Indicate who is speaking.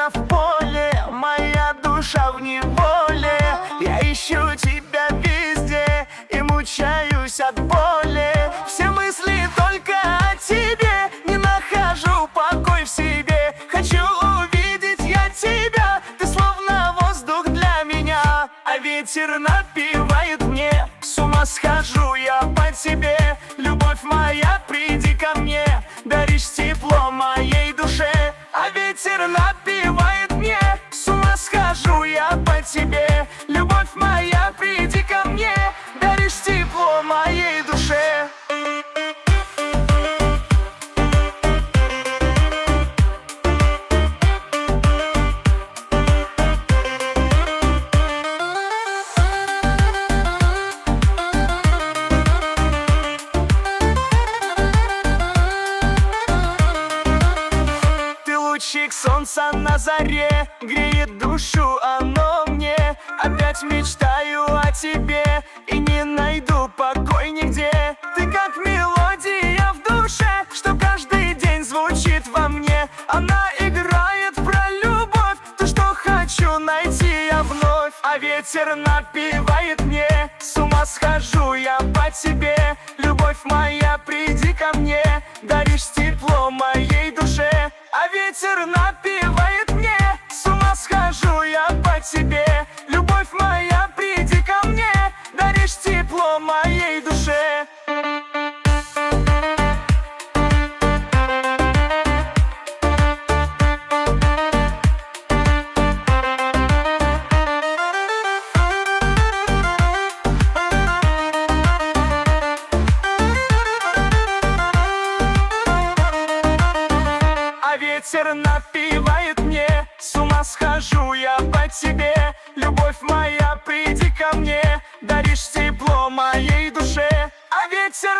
Speaker 1: словно в поле, моя душа в неволе. Я ищу тебя везде и мучаюсь от боли. Все мысли только о тебе, не нахожу покой в себе. Хочу увидеть я тебя, ты словно воздух для меня. А ветер напевает мне, с ума схожу я по тебе. Любовь моя, приди ко мне, даришь тепло моей душе. А ветер напевает мне, с ума схожу я по тебе. Любовь моя, приди ко мне, даришь тепло моей душе. Лучик солнца на заре греет душу оно мне. Опять мечтаю о тебе и не найду покой нигде. Ты как мелодия в душе, что каждый день звучит во мне. Она играет про любовь, то, что хочу найти я вновь. А ветер напевает мне, с ума схожу я по тебе. Любовь моя, приди ко мне, даришь тепло моей душе. А ветер напевает мне, с ума схожу я по тебе. Любовь моя, приди ко мне, даришь тепло моей душе. Ветер напевает мне, с ума схожу я по тебе. Любовь моя, приди ко мне, даришь тепло моей душе. А ветер